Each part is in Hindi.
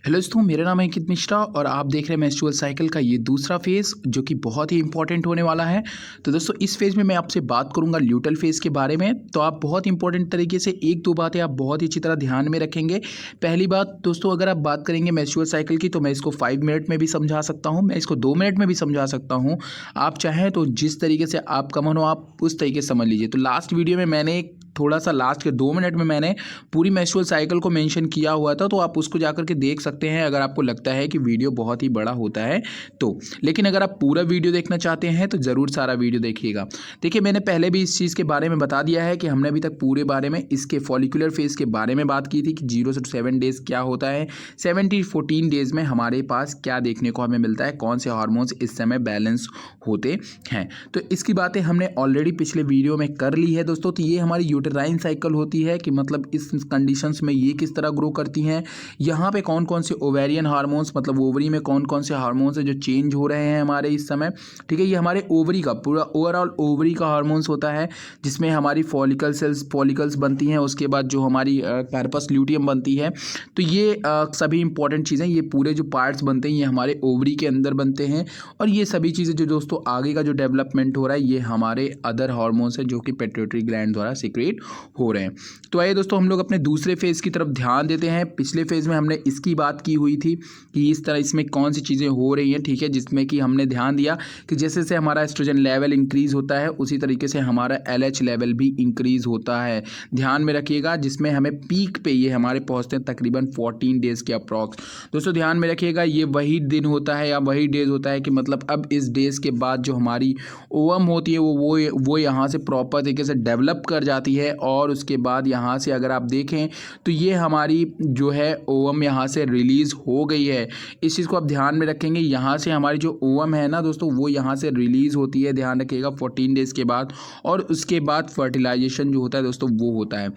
हेलो दोस्तों, मेरा नाम है अंकित मिश्रा और आप देख रहे हैं मेंस्ट्रुअल साइकिल का ये दूसरा फेज़ जो कि बहुत ही इंपॉर्टेंट होने वाला है। तो दोस्तों इस फेज़ में मैं आपसे बात करूंगा ल्यूटल फेज़ के बारे में। तो आप बहुत इंपॉर्टेंट तरीके से एक दो बातें आप बहुत ही अच्छी तरह ध्यान में रखेंगे। पहली बात दोस्तों, अगर आप बात करेंगे मेंस्ट्रुअल साइकिल की तो मैं इसको 5 मिनट में भी समझा सकता हूँ, मैं इसको 2 मिनट में भी समझा सकता हूँ। आप चाहें तो जिस तरीके से आपका मन हो आप उस तरीके से समझ लीजिए। तो लास्ट वीडियो में मैंने थोड़ा सा लास्ट के 2 मिनट में मैंने पूरी मेंस्ट्रुअल साइकिल को मेंशन किया हुआ था, तो आप उसको जाकर के देख सकते हैं अगर आपको लगता है कि वीडियो बहुत ही बड़ा होता है तो। लेकिन अगर आप पूरा वीडियो देखना चाहते हैं तो ज़रूर सारा वीडियो देखिएगा। देखिए, मैंने पहले भी इस चीज़ के बारे में बता दिया है कि हमने अभी तक पूरे बारे में इसके फॉलिकुलर फेज़ के बारे में बात की थी कि 0 से 7 डेज़ क्या होता है, 7 से 14 डेज़ में हमारे पास क्या देखने को हमें मिलता है, कौन से हार्मोन्स इस समय बैलेंस होते हैं। तो इसकी बातें हमने ऑलरेडी पिछले वीडियो में कर ली है दोस्तों। तो ये हमारी यूटेराइन साइकिल होती है कि मतलब इस कंडीशंस में ये किस तरह ग्रो करती हैं, यहाँ पे कौन कौन से ओवेरियन हार्मोन्स मतलब ओवरी में कौन कौन से हार्मोन्स है जो चेंज हो रहे हैं हमारे इस समय। ठीक है, ये हमारे ओवरी का पूरा ओवरऑल ओवरी का हार्मोन्स होता है जिसमें हमारी फॉलिकल्स बनती हैं, उसके बाद जो हमारी कार्पस ल्यूटियम बनती है। तो ये सभी इंपॉर्टेंट चीज़ें, ये पूरे जो पार्ट्स बनते हैं ये हमारे ओवरी के अंदर बनते हैं। और ये सभी चीज़ें जो दोस्तों आगे का जो डेवलपमेंट हो रहा है ये हमारे अदर हार्मोन्स है जो कि पिट्यूटरी ग्लैंड द्वारा सीक्रेट हो रहे हैं। तो आइए दोस्तों हम लोग अपने दूसरे फेज़ की तरफ ध्यान देते हैं। पिछले फेज़ में हमने इसकी बात की हुई थी कि इस तरह इसमें कौन सी चीज़ें हो रही हैं, ठीक है, जिसमें कि हमने ध्यान दिया कि जैसे जैसे हमारा एस्ट्रोजन लेवल इंक्रीज़ होता है उसी तरीके से हमारा LH लेवल भी इंक्रीज़ होता है। ध्यान में रखिएगा, जिसमें हमें पीक पे ये हमारे पहुँचते हैं तकरीबन 14 डेज़ के अप्रॉक्स। दोस्तों ध्यान में रखिएगा, ये वही दिन होता है या वही डेज़ होता है कि मतलब अब इस डेज़ के बाद जो हमारी ओवम होती है वो यहाँ से प्रॉपर तरीके से डेवलप कर जाती है। और उसके बाद यहाँ से अगर आप देखें तो ये हमारी जो है ओवम यहाँ से रिलीज़ हो गई है। इस चीज़ को आप ध्यान में रखेंगे, यहाँ से हमारी जो ओवम है ना दोस्तों वो यहाँ से रिलीज़ होती है, ध्यान रखिएगा 14 डेज़ के बाद। और उसके बाद फर्टिलाइजेशन जो होता है दोस्तों वो होता है।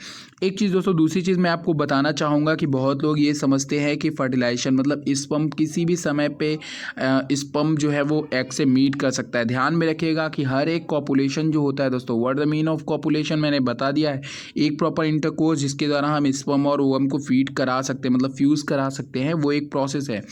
एक चीज़ दोस्तों, दूसरी चीज़ मैं आपको बताना चाहूँगा कि बहुत लोग ये समझते हैं कि फर्टिलाइजेशन मतलब स्पर्म किसी भी समय पे स्पर्म जो है वो एग से मीट कर सकता है। ध्यान में रखिएगा कि हर एक कॉपुलेशन जो होता है दोस्तों, what the mean of copulation मैंने बता दिया है, एक प्रॉपर इंटरकोर्स जिसके द्वारा हम स्पर्म और ओवम को फीड करा सकते हैं मतलब फ्यूज़ करा सकते हैं, वो एक प्रोसेस है।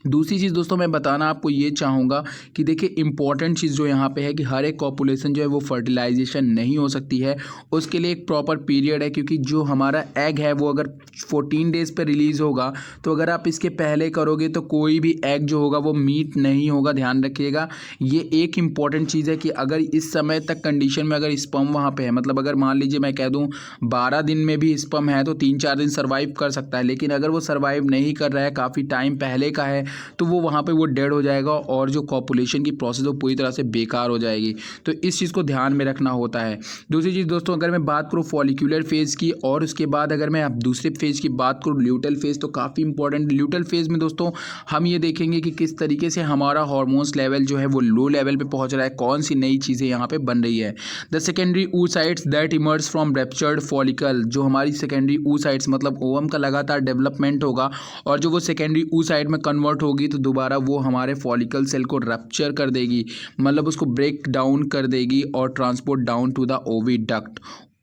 दूसरी चीज़ दोस्तों मैं बताना आपको ये चाहूँगा कि देखिए इंपॉर्टेंट चीज़ जो यहाँ पे है कि हर एक कॉपुलेशन जो है वो फर्टिलाइजेशन नहीं हो सकती है, उसके लिए एक प्रॉपर पीरियड है। क्योंकि जो हमारा एग है वो अगर 14 डेज़ पे रिलीज़ होगा तो अगर आप इसके पहले करोगे तो कोई भी एग जो होगा वो मीट नहीं होगा। ध्यान रखिएगा, ये एक इंपॉर्टेंट चीज़ है कि अगर इस समय तक कंडीशन में अगर स्पर्म वहाँ पे है, मतलब अगर मान लीजिए मैं कह दूँ 12 दिन में भी स्पर्म है तो 3-4 दिन सर्वाइव कर सकता है। लेकिन अगर वो सर्वाइव नहीं कर रहा है, काफ़ी टाइम पहले का है, तो वो वहाँ पे वो डेड हो जाएगा और जो कॉपुलेशन की प्रोसेस वो पूरी तरह से बेकार हो जाएगी। तो इस चीज़ को ध्यान में रखना होता है। दूसरी चीज़ दोस्तों, अगर मैं बात करूँ फॉलिक्यूलर फेज़ की और उसके बाद अगर मैं अब दूसरे फेज़ की बात करूँ ल्यूटल फेज़, तो काफ़ी इंपॉर्टेंट ल्यूटल फेज़ में दोस्तों हम ये देखेंगे कि किस तरीके से हमारा हार्मोन्स लेवल जो है वो लो लेवल पे पहुंच रहा है, कौन सी नई चीज़ें यहाँ पे बन रही है। The secondary oocytes that emerge from raptured follicle, जो हमारी सेकेंडरी oocytes मतलब ओवम का लगातार डेवलपमेंट होगा और जो वो सेकेंडरी oocyte में कन्वर्ट होगी तो दोबारा वो हमारे फॉलिकल सेल को रप्चर कर देगी, मतलब उसको ब्रेक डाउन कर देगी और transport down to the oviduct.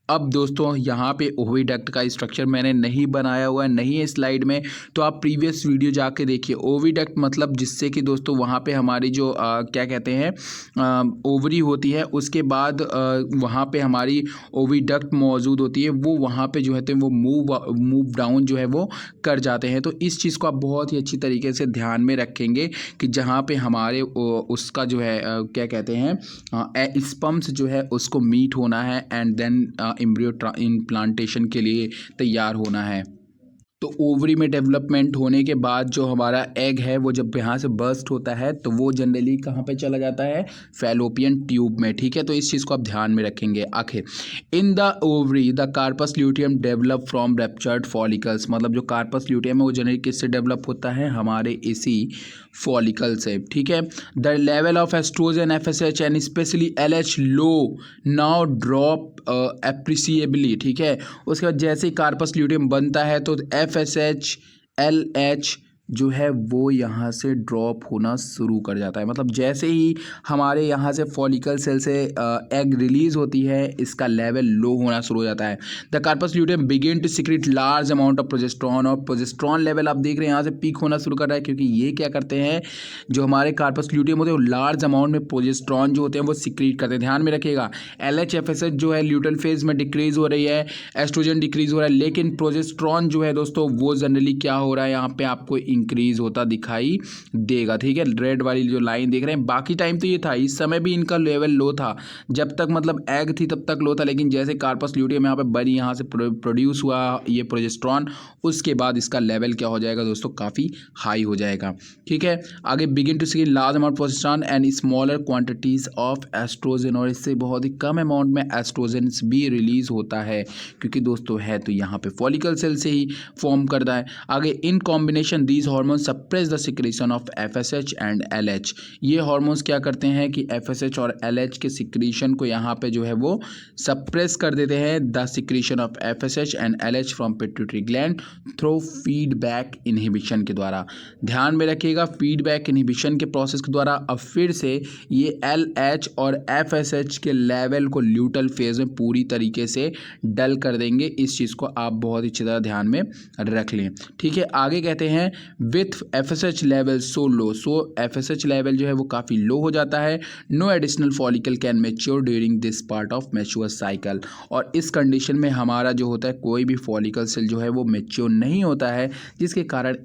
अब दोस्तों यहाँ पे ओविडक्ट का स्ट्रक्चर मैंने नहीं बनाया हुआ है, नहीं है स्लाइड में, तो आप प्रीवियस वीडियो जाके देखिए। ओविडक्ट मतलब जिससे कि दोस्तों वहाँ पे हमारी जो क्या कहते हैं ओवरी होती है, उसके बाद वहाँ पे हमारी ओविडक्ट मौजूद होती है, वो वहाँ पे जो है तो वो मूव डाउन जो है वो कर जाते हैं। तो इस चीज़ को आप बहुत ही अच्छी तरीके से ध्यान में रखेंगे कि जहाँ पे हमारे उसका जो है क्या कहते हैं स्पर्म्स जो है उसको मीट होना है एंड देन एम्ब्रियो इम्प्लांटेशन के लिए तैयार होना है। तो ओवरी में डेवलपमेंट होने के बाद जो हमारा एग है वो जब यहाँ से बर्स्ट होता है तो वो जनरली कहाँ पे चला जाता है, फैलोपियन ट्यूब में। ठीक है, तो इस चीज़ को आप ध्यान में रखेंगे। आखिर in the ovary the corpus luteum develop from ruptured follicles, मतलब जो कार्पस ल्यूटियम है वो जनरली किससे डेवलप होता है, हमारे इसी फॉलिकल से। ठीक है, the level of estrogen FSH and specially LH low now drop appreciably. ठीक है, उसके बाद जैसे ही कार्पस ल्यूटियम बनता है तो FSH LH जो है वो यहाँ से ड्रॉप होना शुरू कर जाता है। मतलब जैसे ही हमारे यहाँ से फॉलिकल सेल से एग रिलीज होती है, इसका लेवल लो होना शुरू हो जाता है। The corpus luteum begin to secrete large amount of progesterone, और प्रोजेस्टेरॉन लेवल आप देख रहे हैं यहाँ से पीक होना शुरू कर रहा है, क्योंकि ये क्या करते हैं, जो हमारे कार्पस ल्यूटेम होते हैं वो लार्ज अमाउंट में प्रोजेस्टेरॉन जो होते हैं वो सीक्रेट करते हैं। ध्यान में रखिएगा, LH-FSH जो है ल्यूटल फेज में डिक्रीज हो रही है, एस्ट्रोजन डिक्रीज हो रहा है, लेकिन प्रोजेस्टेरॉन जो है दोस्तों वो जनरली क्या हो रहा है, यहाँ पे आपको इंक्रीज होता दिखाई देगा। ठीक है, रेड वाली जो लाइन देख रहे हैं, बाकी टाइम तो ये था, इस समय भी इनका लेवल लो था, जब तक मतलब एग थी तब तक लो था, लेकिन जैसे कार्पस ल्यूटियम यहाँ पे बनी, यहाँ से प्रोड्यूस हुआ ये प्रोजेस्टेरॉन, उसके बाद इसका लेवल क्या हो जाएगा दोस्तों, काफ़ी हाई हो जाएगा। ठीक है, आगे begin to see large amount progesterone and smaller quantities of oestrogen, और इससे बहुत ही कम अमाउंट में एस्ट्रोजन भी रिलीज होता है, क्योंकि दोस्तों है तो यहाँ पे फॉलिकल सेल से ही फॉर्म करता है। आगे in combination these hormones suppress the secretion of FSH and LH, ये हार्मोन्स क्या करते हैं कि FSH और LH के सिक्रीशन को यहाँ पे जो है वो सप्रेस कर देते हैं, the secretion of FSH and LH from pituitary gland through feedback inhibition के द्वारा। ध्यान में रखिएगा, फीडबैक इनहिबिशन के प्रोसेस के द्वारा अब फिर से ये LH और FSH के लेवल को ल्यूटल फेज में पूरी तरीके से डल कर देंगे। इस चीज़ को आप बहुत अच्छी तरह ध्यान में रख लें। ठीक है, आगे कहते हैं with FSH level so low, so FSH level जो है वो काफ़ी लो हो जाता है, no additional follicle can mature during this part of mature cycle, और इस कंडीशन में हमारा जो होता है कोई भी फॉलिकल सेल जो है वो मैच्योर नहीं होता है, जिसके कारण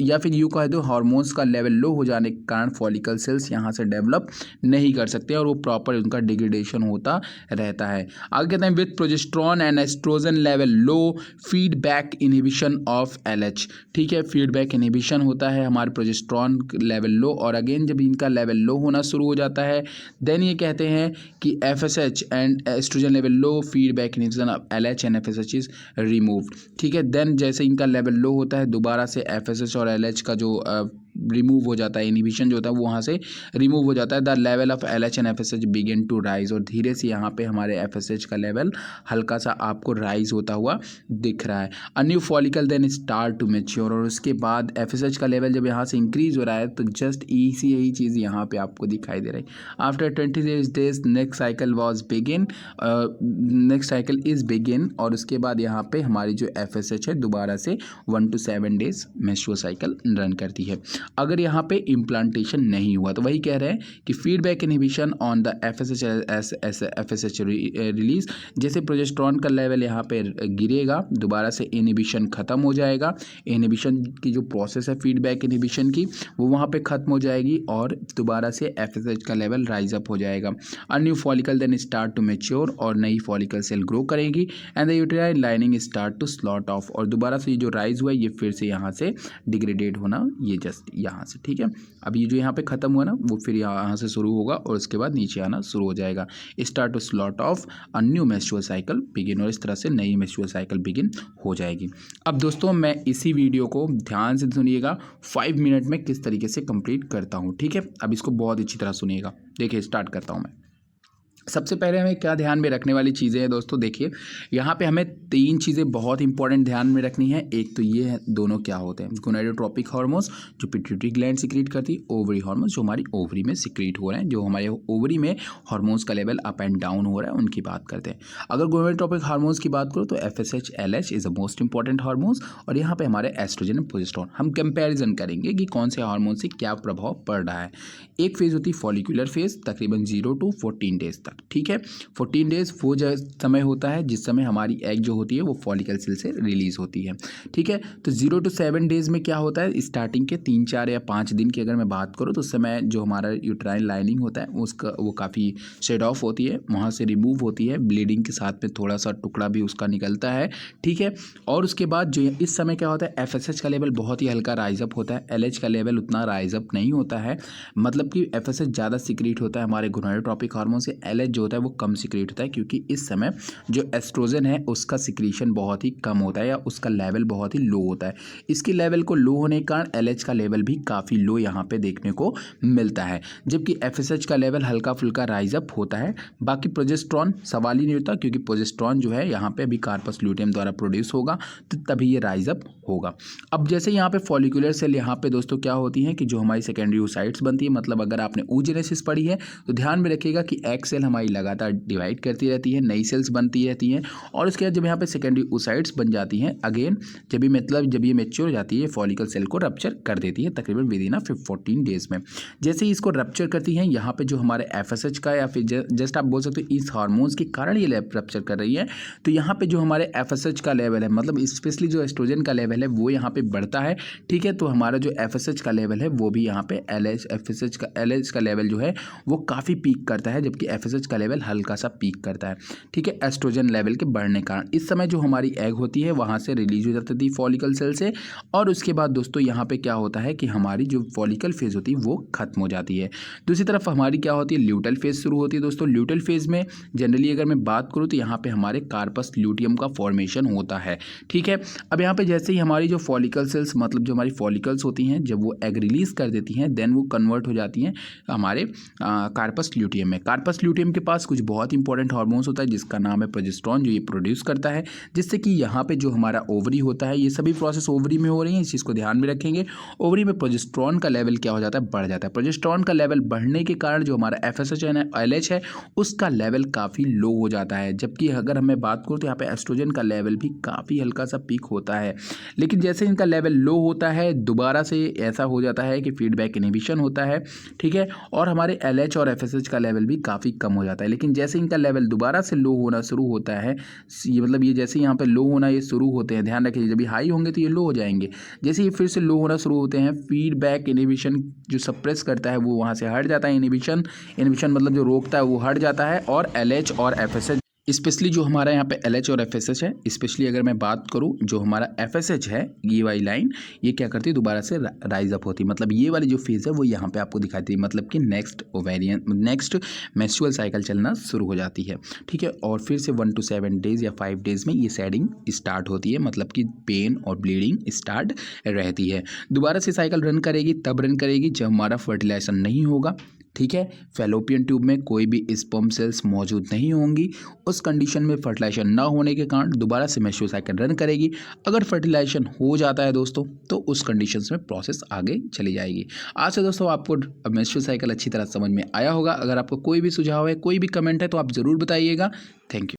या फिर यूँ कह दो हार्मोन्स का लेवल लो हो जाने के कारण फॉलिकल सेल्स यहाँ से डेवलप नहीं कर सकते और वो प्रॉपर उनका डिग्रेडेशन होता रहता है। आगे कहते हैं with progesterone and oestrogen level low feedback inhibition of LH। ठीक है, फीडबैक इनहिबिशन होता है हमारे प्रोजेस्टेरॉन लेवल लो, और अगेन जब इनका लेवल लो होना शुरू हो जाता है देन ये कहते हैं कि FSH and oestrogen level low feedback inhibition of LH and FSH is removed. ठीक है, देन जैसे इनका लेवल लो होता है दोबारा से FSH और LH का जो रिमूव हो जाता है, इनहिबिशन जो होता है वो वहाँ से रिमूव हो जाता है, the level of LH and FSH begin to rise, और धीरे से यहाँ पे हमारे FSH का लेवल हल्का सा आपको राइज होता हुआ दिख रहा है। A new follicle then start to mature, और उसके बाद FSH का लेवल जब यहाँ से इंक्रीज हो रहा है तो जस्ट यही चीज़ यहाँ पे आपको दिखाई दे रही है। After 20 days next cycle was begin, next cycle is begin, और उसके बाद यहाँ पे हमारी जो FSH है दोबारा से 1 to 7 days menstrual cycle run करती है। अगर यहाँ पे इम्प्लांटेशन नहीं हुआ तो वही कह रहे हैं कि feedback inhibition on the FSH release, जैसे प्रोजेस्टेरॉन का लेवल यहाँ पे गिरेगा दोबारा से इनहिबिशन खत्म हो जाएगा, इनहिबिशन की जो प्रोसेस है फीडबैक इनहिबिशन की वो वहाँ पे खत्म हो जाएगी और दोबारा से FSH का लेवल राइज अप हो जाएगा। A new follicle then start to mature, और नई फॉलिकल सेल ग्रो करेगी, and the uterine lining start to slot off, और दोबारा से ये जो राइज हुआ है ये फिर से यहाँ से डिग्रेडेड होना, ये जस्ट यहाँ से। ठीक है, अब ये जो यहाँ पे खत्म हुआ ना वो फिर यहाँ से शुरू होगा और उसके बाद नीचे आना शुरू हो जाएगा। Start to slot off a new menstrual cycle begin, और इस तरह से नई मेंस्ट्रुअल साइकिल बिगिन हो जाएगी। अब दोस्तों मैं इसी वीडियो को ध्यान से सुनिएगा, 5 मिनट में किस तरीके से कंप्लीट करता हूँ। ठीक है, अब इसको बहुत अच्छी तरह सुनिएगा। देखिए स्टार्ट करता हूँ मैं। सबसे पहले हमें क्या ध्यान में रखने वाली चीज़ें हैं दोस्तों, देखिए यहाँ पे हमें 3 चीज़ें बहुत इंपॉर्टेंट ध्यान में रखनी है। एक तो ये है दोनों क्या होते हैं, गोनाडोट्रोपिक हार्मोन्स जो पिट्यूटरी ग्लैंड सिक्रीट करती है, ओवरी हार्मोन्स जो हमारी ओवरी में सिक्रीट हो रहे हैं, जो हमारे ओवरी में हार्मोन्स का लेवल अप एंड डाउन हो रहा है उनकी बात करते हैं। अगर गोनाडोट्रोपिक हार्मोन्स की बात करो तो FSH LH is the most important hormones, और यहाँ पे हमारे एस्ट्रोजन और प्रोजेस्टेरॉन। हम कंपैरिजन करेंगे कि कौन से हार्मोन से क्या प्रभाव पड़ रहा है। एक फेज़ होती है फॉलिकुलर फेज़ तकरीबन 0 to 14 डेज तक। ठीक है, 14 डेज वो समय होता है जिस समय हमारी एग जो होती है वो फॉलिकल सेल से रिलीज होती है। ठीक है, तो 0 to 7 डेज में क्या होता है, स्टार्टिंग के 3, 4 या 5 दिन की अगर मैं बात करूँ तो उस समय जो हमारा यूट्राइन लाइनिंग होता है उसका वो काफ़ी शेड ऑफ होती है, वहाँ से रिमूव होती है, ब्लीडिंग के साथ में थोड़ा सा टुकड़ा भी उसका निकलता है। ठीक है, और उसके बाद जो इस समय क्या होता है, FSH का लेवल बहुत ही हल्का राइजअप होता है, LH का लेवल उतना राइजअप नहीं होता है, मतलब कि FSH ज़्यादा सिक्रीट होता है हमारे गोनाडोट्रोपिक हार्मोन से, LH एलएच जो होता है वो कम सिक्रेट होता है, क्योंकि इस समय जो एस्ट्रोजन है उसका सिक्रीशन बहुत ही कम होता है या उसका लेवल बहुत ही लो होता है। इसके लेवल को लो होने के कारण एलएच का लेवल भी काफ़ी लो यहाँ पे देखने को मिलता है, जबकि एफएसएच का लेवल हल्का फुल्का राइज अप होता है। बाकी प्रोजेस्टेरॉन सवाल ही नहीं होता, क्योंकि प्रोजेस्टेरॉन जो है यहाँ पे अभी कार्पस ल्यूटियम द्वारा प्रोड्यूस होगा तो तभी ये राइज अप होगा। अब जैसे यहाँ पे फॉलिकुलर सेल यहाँ पे दोस्तों क्या होती हैं कि जो हमारी सेकेंडरी oocytes बनती है, मतलब अगर आपने oogenesis पढ़ी है तो ध्यान में रखिएगा कि एग सेल हमारी लगातार डिवाइड करती रहती है, नई सेल्स बनती रहती हैं, और उसके बाद जब यहाँ पे सेकेंडरी oocytes बन जाती हैं अगेन जब ये मैच्योर हो जाती है फॉलिकल सेल को रप्चर कर देती है तकरीबन विद इन 14 डेज में। जैसे ही इसको रप्चर करती हैं यहाँ पे जो हमारे एफएसएच का या फिर जस्ट आप बोल सकते हो इस हार्मोन्स के कारण ये रप्चर कर रही है, तो यहाँ पे जो हमारे एफएसएच का लेवल है, मतलब स्पेशली जो एस्ट्रोजन का लेवल है वो यहाँ पे बढ़ता है। ठीक है, तो हमारा जो एफएसएच का लेवल है वो भी यहाँ पे एलएच का लेवल जो है वो काफ़ी पीक करता है, जबकि एफएसएच का लेवल हल्का सा पीक करता है। ठीक है, एस्ट्रोजन लेवल के बढ़ने के कारण इस समय जो हमारी एग होती है वहाँ से रिलीज हो जाती थी फॉलिकल सेल से, और उसके बाद दोस्तों यहाँ पे क्या होता है कि हमारी जो फॉलिकल फेज होती है वो खत्म हो जाती है। दूसरी तरफ हमारी क्या होती है, ल्यूटल फेज शुरू होती है। दोस्तों ल्यूटल फेज में जनरली अगर मैं बात करूँ तो यहाँ पे हमारे कार्पस ल्यूटियम का फॉर्मेशन होता है। ठीक है, अब यहाँ पे जैसे ही हमारी जो फॉलिकल सेल्स, मतलब जो हमारी फॉलिकल्स होती हैं, जब वो एग रिलीज कर देती हैं देन वो कन्वर्ट हो जाती हैं हमारे कार्पस ल्यूटियम में। कार्पस ल्यूटियम के पास कुछ बहुत इंपॉर्टेंट हार्मोन्स होता है जिसका नाम है प्रोजेस्टेरॉन, जो ये प्रोड्यूस करता है, जिससे कि यहाँ पे जो हमारा ओवरी होता है, ये सभी प्रोसेस ओवरी में हो रही है, इस चीज़ को ध्यान में रखेंगे। ओवरी में प्रोजेस्टेरॉन का लेवल क्या हो जाता है, बढ़ जाता है। प्रोजेस्टेरॉन का लेवल बढ़ने के कारण जो हमारा एफएसएच है, एलएच है, उसका लेवल काफ़ी लो हो जाता है। जबकि अगर मैं बात करूँ तो यहाँ पे एस्ट्रोजन का लेवल भी काफ़ी हल्का सा पीक होता है, लेकिन जैसे इनका लेवल लो होता है दोबारा से ऐसा हो जाता है कि फीडबैक इनहिबिशन होता है। ठीक है, और हमारे एलएच और एफएसएच का लेवल भी काफ़ी कम हो जाता है, लेकिन जैसे इनका लेवल दोबारा से लो होना शुरू होता है, ये मतलब ये जैसे यहाँ पे लो होना ये शुरू होते हैं, ध्यान रखिए जब ये हाई होंगे तो ये लो हो जाएंगे, जैसे ये फिर से लो होना शुरू होते हैं फीडबैक इनहिबिशन जो सप्रेस करता है वो वहाँ से हट जाता है। इनहिबिशन मतलब जो रोकता है वो हट जाता है, और एलएच और एफएसएच स्पेशली जो हमारा यहाँ पे एलएच और एफएसएच है, स्पेशली अगर मैं बात करूँ जो हमारा एफएसएच है ये वाली लाइन ये क्या करती है, दोबारा से राइज अप होती है, मतलब ये वाली जो फेज़ है वो यहाँ पे आपको दिखाती है, मतलब कि नेक्स्ट मेंस्ट्रुअल साइकिल चलना शुरू हो जाती है। ठीक है, और फिर से 1 to 7 डेज़ या 5 डेज़ में ये शेडिंग स्टार्ट होती है, मतलब कि पेन और ब्लीडिंग स्टार्ट रहती है। दोबारा से साइकिल रन करेगी तब रन करेगी जब हमारा फर्टिलाइजेशन नहीं होगा। ठीक है, फैलोपियन ट्यूब में कोई भी स्पर्म सेल्स मौजूद नहीं होंगी, उस कंडीशन में फर्टिलाइजेशन ना होने के कारण दोबारा से मेंस्ट्रुअल साइकिल रन करेगी। अगर फर्टिलाइजेशन हो जाता है दोस्तों तो उस कंडीशंस में प्रोसेस आगे चली जाएगी। आज से दोस्तों आपको मेंस्ट्रुअल साइकिल अच्छी तरह समझ में आया होगा। अगर आपको कोई भी सुझाव है, कोई भी कमेंट है तो आप ज़रूर बताइएगा। Thank you.